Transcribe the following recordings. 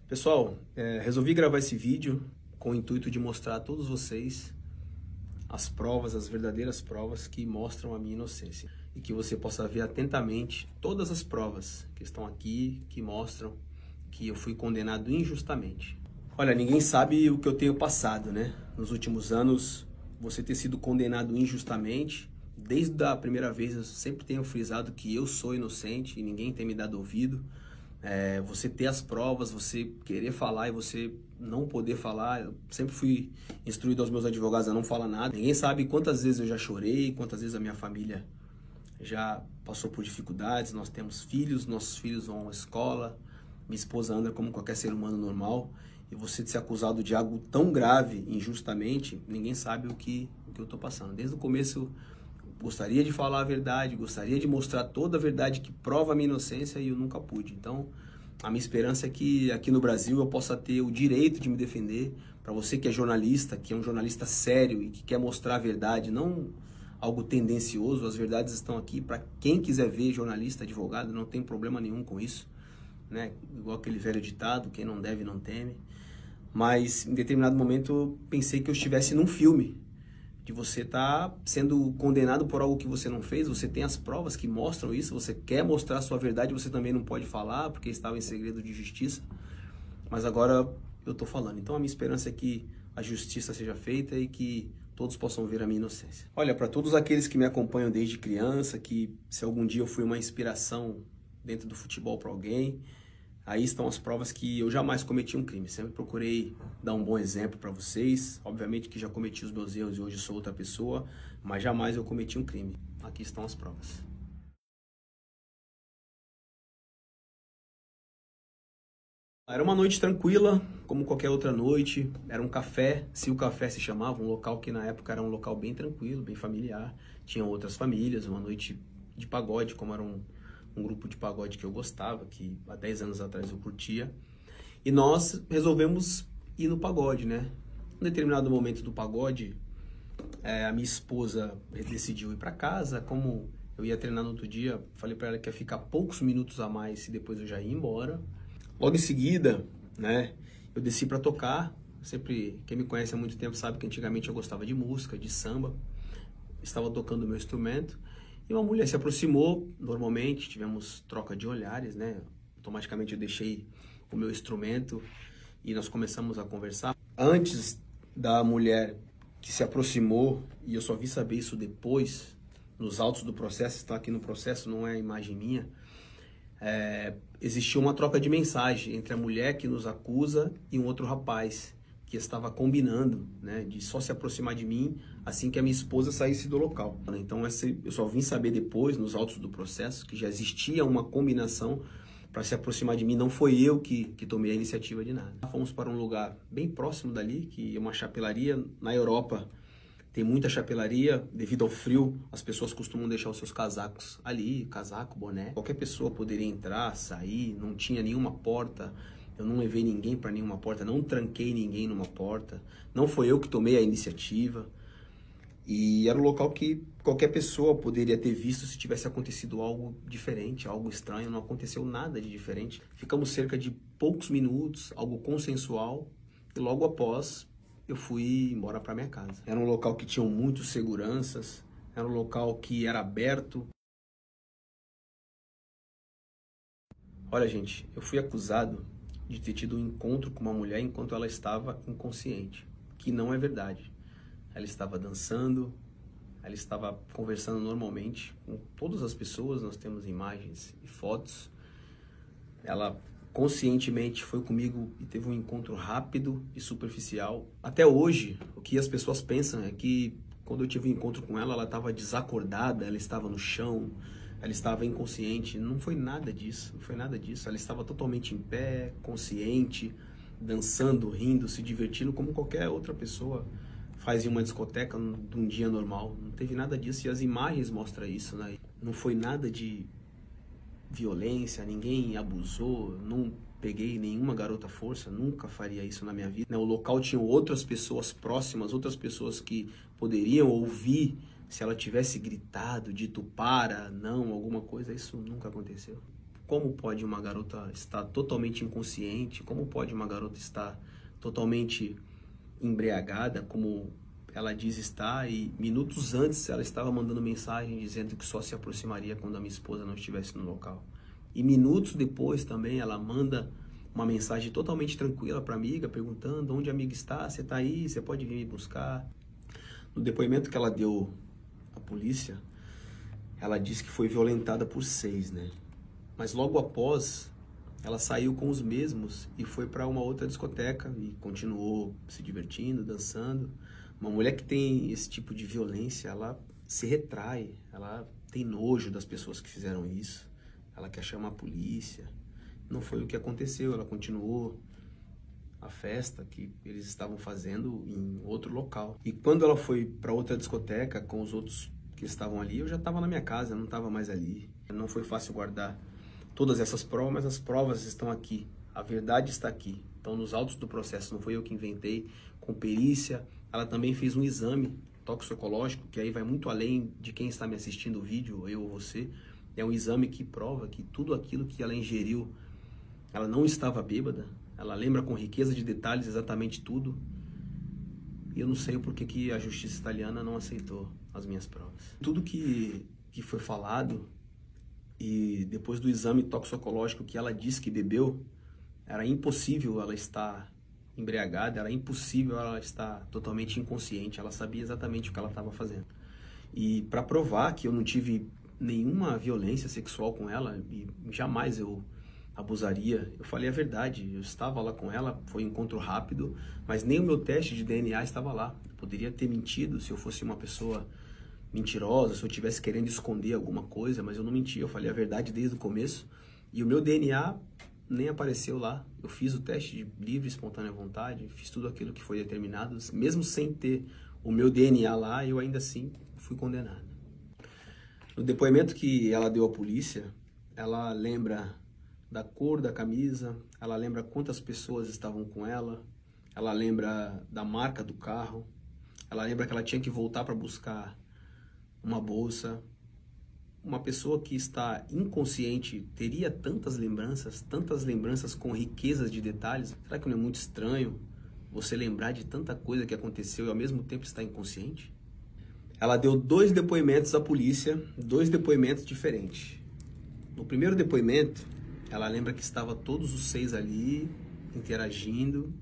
Pessoal, resolvi gravar esse vídeo com o intuito de mostrar a todos vocês as provas, as verdadeiras provas que mostram a minha inocência. E que você possa ver atentamente todas as provas que estão aqui, que mostram que eu fui condenado injustamente. Olha, ninguém sabe o que eu tenho passado, né? Nos últimos anos, você ter sido condenado injustamente, desde a primeira vez eu sempre tenho frisado que eu sou inocente e ninguém tem me dado ouvido. Você ter as provas, você querer falar e você não poder falar. Eu sempre fui instruído aos meus advogados a não falar nada. Ninguém sabe quantas vezes eu já chorei, quantas vezes a minha família já passou por dificuldades. Nós temos filhos, nossos filhos vão à escola, minha esposa anda como qualquer ser humano normal. E você ser acusado de algo tão grave, injustamente, ninguém sabe o que eu estou passando. Desde o começo, gostaria de falar a verdade, gostaria de mostrar toda a verdade que prova a minha inocência e eu nunca pude. Então, a minha esperança é que aqui no Brasil eu possa ter o direito de me defender. Para você que é jornalista, que é um jornalista sério e que quer mostrar a verdade, não algo tendencioso, as verdades estão aqui para quem quiser ver, jornalista, advogado, não tem problema nenhum com isso, né? Igual aquele velho ditado, quem não deve não teme. Mas em determinado momento eu pensei que eu estivesse num filme, de você estar sendo condenado por algo que você não fez. Você tem as provas que mostram isso, você quer mostrar a sua verdade, você também não pode falar, porque estava em segredo de justiça. Mas agora eu estou falando. Então a minha esperança é que a justiça seja feita e que todos possam ver a minha inocência. Olha, para todos aqueles que me acompanham desde criança, que se algum dia eu fui uma inspiração dentro do futebol para alguém, aí estão as provas que eu jamais cometi um crime. Sempre procurei dar um bom exemplo para vocês. Obviamente que já cometi os meus erros e hoje sou outra pessoa, mas jamais eu cometi um crime. Aqui estão as provas. Era uma noite tranquila, como qualquer outra noite. Era um café, se o café se chamava, um local que na época era um local bem tranquilo, bem familiar. Tinha outras famílias, uma noite de pagode, como era um grupo de pagode que eu gostava, que há 10 anos atrás eu curtia. E nós resolvemos ir no pagode, né? Em determinado momento do pagode, a minha esposa decidiu ir para casa. Como eu ia treinar no outro dia, falei para ela que ia ficar poucos minutos a mais e depois eu já ia embora. Logo em seguida, né, eu desci para tocar. Sempre, quem me conhece há muito tempo sabe que antigamente eu gostava de música, de samba. Estava tocando o meu instrumento. E uma mulher se aproximou, normalmente, tivemos troca de olhares, né? Automaticamente eu deixei o meu instrumento e nós começamos a conversar. Antes da mulher que se aproximou, e eu só vi saber isso depois, nos autos do processo, está aqui no processo, não é a imagem minha, existiu uma troca de mensagem entre a mulher que nos acusa e um outro rapaz que estava combinando, né, de só se aproximar de mim assim que a minha esposa saísse do local. Então eu só vim saber depois, nos autos do processo, que já existia uma combinação para se aproximar de mim. Não foi eu que tomei a iniciativa de nada. Fomos para um lugar bem próximo dali, que é uma chapelaria. Na Europa tem muita chapelaria, devido ao frio, as pessoas costumam deixar os seus casacos ali, casaco, boné. Qualquer pessoa poderia entrar, sair, não tinha nenhuma porta. Eu não levei ninguém para nenhuma porta, não tranquei ninguém numa porta. Não foi eu que tomei a iniciativa. E era um local que qualquer pessoa poderia ter visto se tivesse acontecido algo diferente, algo estranho. Não aconteceu nada de diferente. Ficamos cerca de poucos minutos, algo consensual. E logo após, eu fui embora para minha casa. Era um local que tinha muitos seguranças. Era um local que era aberto. Olha, gente, eu fui acusado de ter tido um encontro com uma mulher enquanto ela estava inconsciente, que não é verdade. Ela estava dançando, ela estava conversando normalmente com todas as pessoas, nós temos imagens e fotos. Ela conscientemente foi comigo e teve um encontro rápido e superficial. Até hoje, o que as pessoas pensam é que quando eu tive um encontro com ela, ela estava desacordada, ela estava no chão, ela estava inconsciente. Não foi nada disso, não foi nada disso. Ela estava totalmente em pé, consciente, dançando, rindo, se divertindo como qualquer outra pessoa faz em uma discoteca num dia normal. Não teve nada disso e as imagens mostram isso, né? Não foi nada de violência, ninguém abusou, não peguei nenhuma garota à força, nunca faria isso na minha vida. O local tinha outras pessoas próximas, outras pessoas que poderiam ouvir se ela tivesse gritado, dito para, não, alguma coisa. Isso nunca aconteceu. como pode uma garota estar totalmente inconsciente, como pode uma garota estar totalmente embriagada, como ela diz estar, e minutos antes ela estava mandando mensagem dizendo que só se aproximaria quando a minha esposa não estivesse no local. E minutos depois também ela manda uma mensagem totalmente tranquila para a amiga, perguntando onde a amiga está, você está aí, você pode vir me buscar. No depoimento que ela deu à polícia, ela disse que foi violentada por 6, né? Mas logo após, ela saiu com os mesmos e foi para uma outra discoteca e continuou se divertindo, dançando. Uma mulher que tem esse tipo de violência, ela se retrai, ela tem nojo das pessoas que fizeram isso, ela quer chamar a polícia. Não foi o que aconteceu, ela continuou a festa que eles estavam fazendo em outro local. E quando ela foi para outra discoteca com os outros que estavam ali, eu já estava na minha casa, eu não estava mais ali. Não foi fácil guardar todas essas provas, mas as provas estão aqui, a verdade está aqui. Então, nos autos do processo, não foi eu que inventei, com perícia. Ela também fez um exame toxicológico, que aí vai muito além de quem está me assistindo o vídeo, eu ou você. É um exame que prova que tudo aquilo que ela ingeriu, ela não estava bêbada, ela lembra com riqueza de detalhes exatamente tudo. E eu não sei o porquê que a justiça italiana não aceitou as minhas provas. Tudo que foi falado, e depois do exame toxicológico que ela disse que bebeu, era impossível ela estar embriagada, era impossível ela estar totalmente inconsciente, ela sabia exatamente o que ela estava fazendo. E para provar que eu não tive nenhuma violência sexual com ela, e jamais eu abusaria, eu falei a verdade, eu estava lá com ela, foi um encontro rápido, mas nem o meu teste de DNA estava lá. Eu poderia ter mentido se eu fosse uma pessoa mentirosa, se eu estivesse querendo esconder alguma coisa, mas eu não menti, eu falei a verdade desde o começo, e o meu DNA nem apareceu lá. Eu fiz o teste de livre e espontânea vontade, fiz tudo aquilo que foi determinado, mesmo sem ter o meu DNA lá, eu ainda assim fui condenado. No depoimento que ela deu à polícia, ela lembra da cor da camisa, ela lembra quantas pessoas estavam com ela lembra da marca do carro, ela lembra que ela tinha que voltar para buscar uma bolsa. Uma pessoa que está inconsciente teria tantas lembranças com riquezas de detalhes? Será que não é muito estranho você lembrar de tanta coisa que aconteceu e ao mesmo tempo estar inconsciente? Ela deu 2 depoimentos à polícia, 2 depoimentos diferentes. No primeiro depoimento, ela lembra que estava todos os 6 ali, interagindo.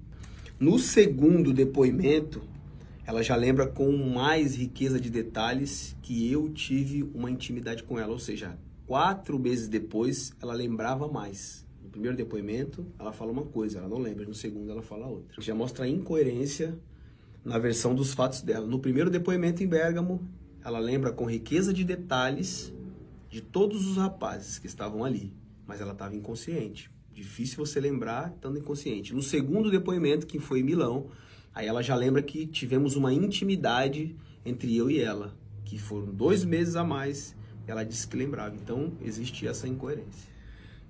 No segundo depoimento, ela já lembra com mais riqueza de detalhes que eu tive uma intimidade com ela. Ou seja, 4 meses depois, ela lembrava mais. No primeiro depoimento, ela fala uma coisa, ela não lembra. No segundo, ela fala outra. Já mostra a incoerência na versão dos fatos dela. No primeiro depoimento em Bérgamo, ela lembra com riqueza de detalhes de todos os rapazes que estavam ali. Mas ela estava inconsciente. Difícil você lembrar estando inconsciente. No segundo depoimento, que foi em Milão, aí ela já lembra que tivemos uma intimidade entre eu e ela, que foram 2 meses a mais, e ela disse que lembrava. Então, existe essa incoerência.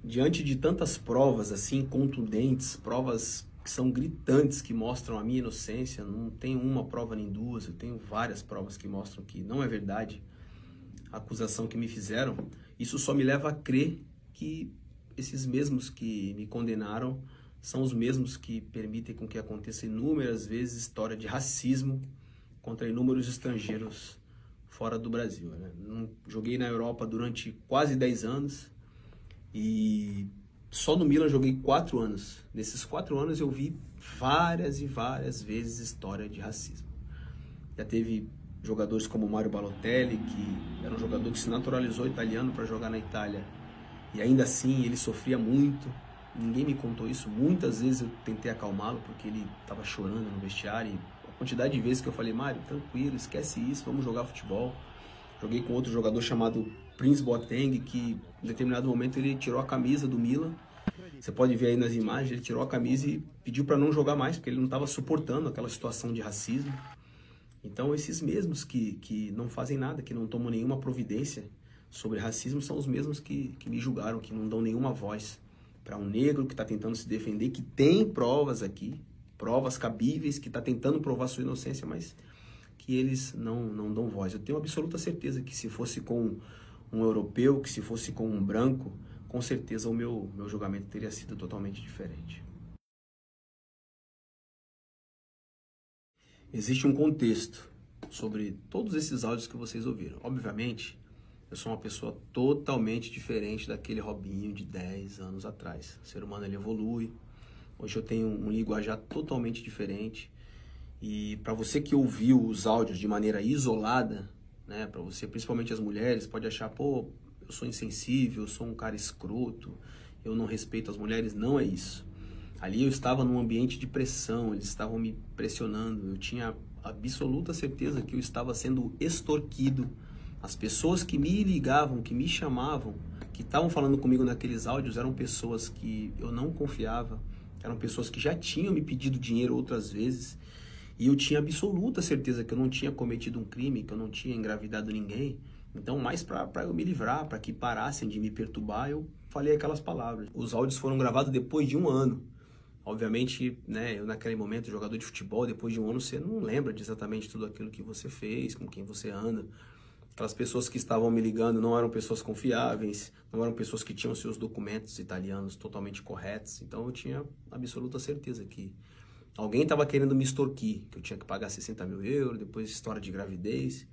Diante de tantas provas assim, contundentes, provas que são gritantes, que mostram a minha inocência, não tenho uma prova nem 2, eu tenho várias provas que mostram que não é verdade a acusação que me fizeram, isso só me leva a crer que esses mesmos que me condenaram são os mesmos que permitem com que aconteça inúmeras vezes história de racismo contra inúmeros estrangeiros fora do Brasil, né? Joguei na Europa durante quase 10 anos e só no Milan joguei 4 anos. Nesses 4 anos eu vi várias e várias vezes história de racismo. Já teve jogadores como Mario Balotelli, que era um jogador que se naturalizou italiano para jogar na Itália, e ainda assim ele sofria muito. Ninguém me contou isso. Muitas vezes eu tentei acalmá-lo porque ele estava chorando no vestiário. E a quantidade de vezes que eu falei, Mário, tranquilo, esquece isso, vamos jogar futebol. Joguei com outro jogador chamado Prince Boateng, que em determinado momento ele tirou a camisa do Milan. Você pode ver aí nas imagens, ele tirou a camisa e pediu para não jogar mais, porque ele não estava suportando aquela situação de racismo. Então esses mesmos que não fazem nada, que não tomam nenhuma providência sobre racismo, são os mesmos que me julgaram, que não dão nenhuma voz para um negro que está tentando se defender, que tem provas aqui, provas cabíveis, que está tentando provar sua inocência, mas que eles não dão voz. Eu tenho absoluta certeza que se fosse com um europeu, que se fosse com um branco, com certeza o meu julgamento teria sido totalmente diferente. Existe um contexto sobre todos esses áudios que vocês ouviram. Obviamente, eu sou uma pessoa totalmente diferente daquele Robinho de 10 anos atrás. O ser humano ele evolui. Hoje eu tenho um linguajar totalmente diferente. E para você que ouviu os áudios de maneira isolada, né, para você, principalmente as mulheres, pode achar, pô, eu sou insensível, eu sou um cara escroto, eu não respeito as mulheres. Não é isso. Ali eu estava num ambiente de pressão, eles estavam me pressionando, eu tinha absoluta certeza que eu estava sendo extorquido. As pessoas que me ligavam, que me chamavam, que estavam falando comigo naqueles áudios, eram pessoas que eu não confiava, eram pessoas que já tinham me pedido dinheiro outras vezes, e eu tinha absoluta certeza que eu não tinha cometido um crime, que eu não tinha engravidado ninguém. Então, mais para eu me livrar, para que parassem de me perturbar, eu falei aquelas palavras. Os áudios foram gravados depois de um ano. Obviamente, né, eu naquele momento, jogador de futebol, depois de um ano você não lembra de exatamente tudo aquilo que você fez, com quem você anda. Aquelas pessoas que estavam me ligando não eram pessoas confiáveis, não eram pessoas que tinham seus documentos italianos totalmente corretos. Então eu tinha absoluta certeza que alguém estava querendo me extorquir, que eu tinha que pagar 60 mil euros, depois história de gravidez,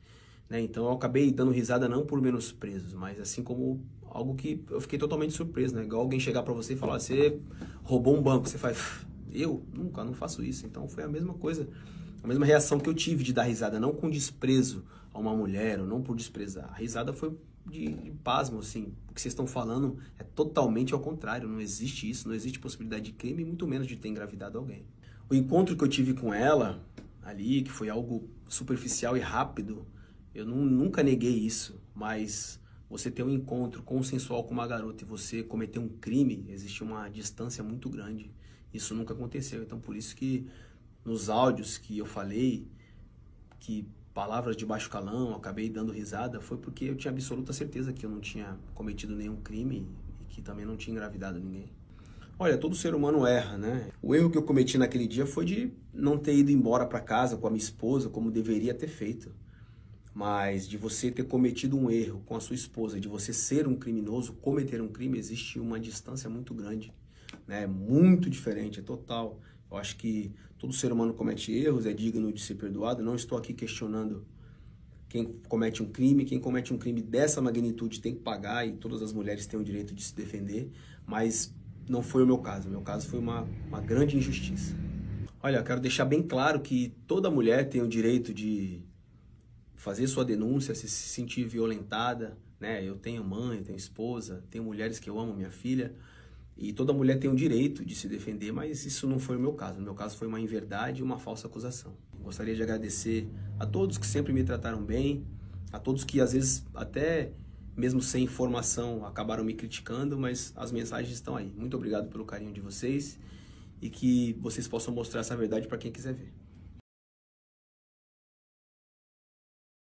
né? Então eu acabei dando risada não por menosprezos, mas assim como algo que eu fiquei totalmente surpreso, né? Igual alguém chegar para você e falar, você roubou um banco, você faz, eu nunca, não faço isso. Então foi a mesma coisa, a mesma reação que eu tive de dar risada, não com desprezo a uma mulher, ou não por desprezar. A risada foi de pasmo, assim, o que vocês estão falando é totalmente ao contrário, não existe isso, não existe possibilidade de crime, muito menos de ter engravidado alguém. O encontro que eu tive com ela ali, que foi algo superficial e rápido, eu nunca neguei isso, mas você ter um encontro consensual com uma garota e você cometer um crime, existe uma distância muito grande. Isso nunca aconteceu. Então, por isso que nos áudios que eu falei, que palavras de baixo calão, acabei dando risada, foi porque eu tinha absoluta certeza que eu não tinha cometido nenhum crime e que também não tinha engravidado ninguém. Olha, todo ser humano erra, né? O erro que eu cometi naquele dia foi de não ter ido embora para casa com a minha esposa como deveria ter feito. Mas de você ter cometido um erro com a sua esposa, de você ser um criminoso, cometer um crime, existe uma distância muito grande, né? Muito diferente, é total. Eu acho que todo ser humano comete erros, é digno de ser perdoado. Não estou aqui questionando quem comete um crime. Quem comete um crime dessa magnitude tem que pagar e todas as mulheres têm o direito de se defender, mas não foi o meu caso. O meu caso foi uma grande injustiça. Olha, eu quero deixar bem claro que toda mulher tem o direito de fazer sua denúncia, se sentir violentada, né? Eu tenho mãe, tenho esposa, tenho mulheres que eu amo, minha filha, e toda mulher tem o direito de se defender, mas isso não foi o meu caso. No meu caso foi uma inverdade e uma falsa acusação. Gostaria de agradecer a todos que sempre me trataram bem, a todos que às vezes até mesmo sem informação acabaram me criticando, mas as mensagens estão aí. Muito obrigado pelo carinho de vocês e que vocês possam mostrar essa verdade para quem quiser ver.